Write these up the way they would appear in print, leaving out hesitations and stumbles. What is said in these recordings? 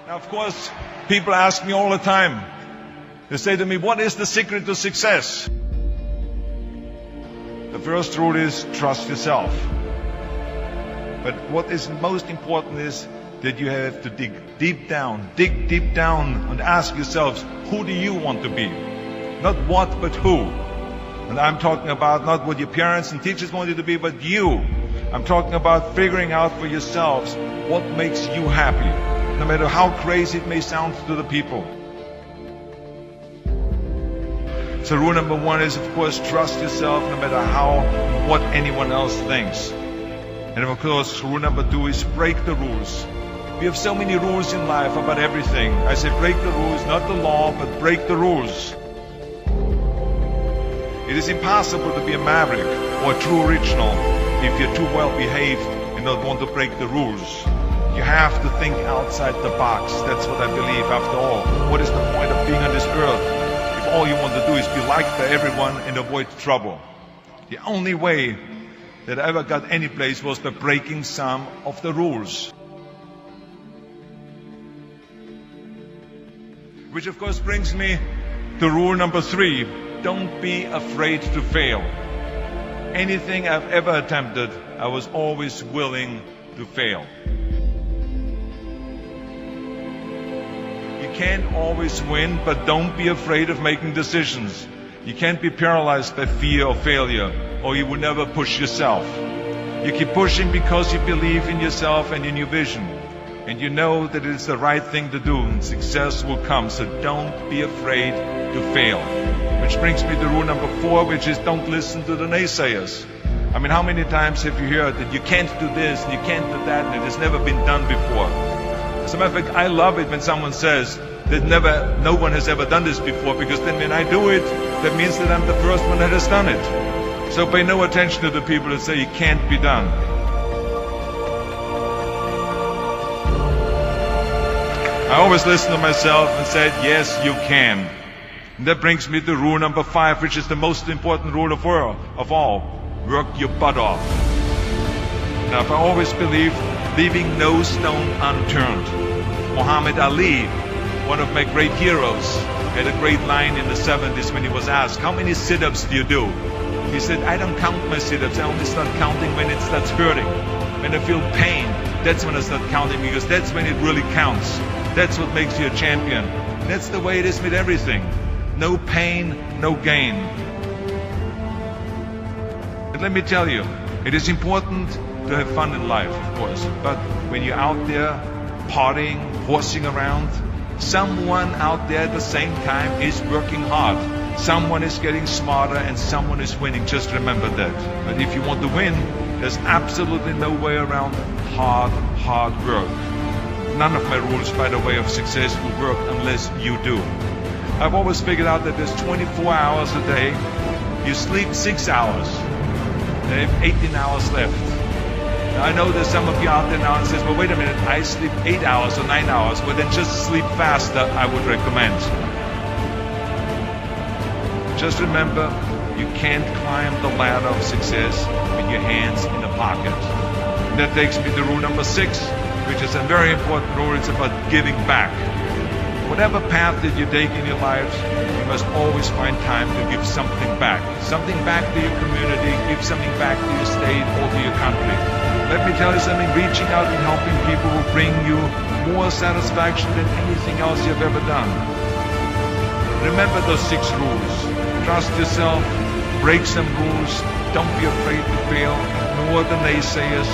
Now, of course, people ask me all the time. They say to me, what is the secret to success? The first rule is trust yourself. But what is most important is that you have to dig deep down and ask yourselves, who do you want to be? Not what, but who. And I'm talking about not what your parents and teachers want you to be, but you. I'm talking about figuring out for yourselves what makes you happy, no matter how crazy it may sound to the people. So rule number one is, of course, trust yourself no matter what anyone else thinks. And of course, rule number two is break the rules. We have so many rules in life about everything. I say break the rules, not the law, but break the rules. It is impossible to be a maverick or a true original if you're too well behaved and don't want to break the rules. You have to think outside the box. That's what I believe after all. What is the point of being on this earth if all you want to do is be liked by everyone and avoid trouble? The only way that I ever got any place was by breaking some of the rules. Which of course brings me to rule number three. Don't be afraid to fail. Anything I've ever attempted, I was always willing to fail. You can't always win, but don't be afraid of making decisions. You can't be paralyzed by fear of failure, or you will never push yourself. You keep pushing because you believe in yourself and in your vision. And you know that it's the right thing to do, and success will come. So don't be afraid to fail. Which brings me to rule number four, which is don't listen to the naysayers. I mean, how many times have you heard that you can't do this and you can't do that and it has never been done before? As a matter of fact, I love it when someone says that no one has ever done this before, because then when I do it, that means that I'm the first one that has done it. So pay no attention to the people that say it can't be done. I always listen to myself and said, yes, you can. And that brings me to rule number five, which is the most important rule of all. Work your butt off. Now, I always believe leaving no stone unturned. Muhammad Ali, one of my great heroes, had a great line in the 70s when he was asked, how many sit-ups do you do? He said, I don't count my sit-ups. I only start counting when it starts hurting. When I feel pain, that's when I start counting, because that's when it really counts. That's what makes you a champion. That's the way it is with everything. No pain, no gain. And let me tell you, it is important to have fun in life, of course. But when you're out there partying, horsing around, someone out there at the same time is working hard. Someone is getting smarter and someone is winning. Just remember that. But if you want to win, there's absolutely no way around hard work. None of my rules, by the way, of success will work unless you do. I've always figured out that there's 24 hours a day. You sleep 6 hours. You have 18 hours left. Now, I know there's some of you out there now and says, well, wait a minute, I sleep 8 hours or 9 hours. Well, then just sleep faster, I would recommend. Just remember, you can't climb the ladder of success with your hands in the pocket. And that takes me to rule number 6, which is a very important rule. It's about giving back. Whatever path that you take in your lives, you must always find time to give something back. Something back to your community, give something back to your state or to your country. Let me tell you something, reaching out and helping people will bring you more satisfaction than anything else you've ever done. Remember those 6 rules. Trust yourself, break some rules, don't be afraid to fail, ignore the naysayers,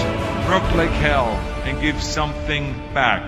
work like hell, and give something back.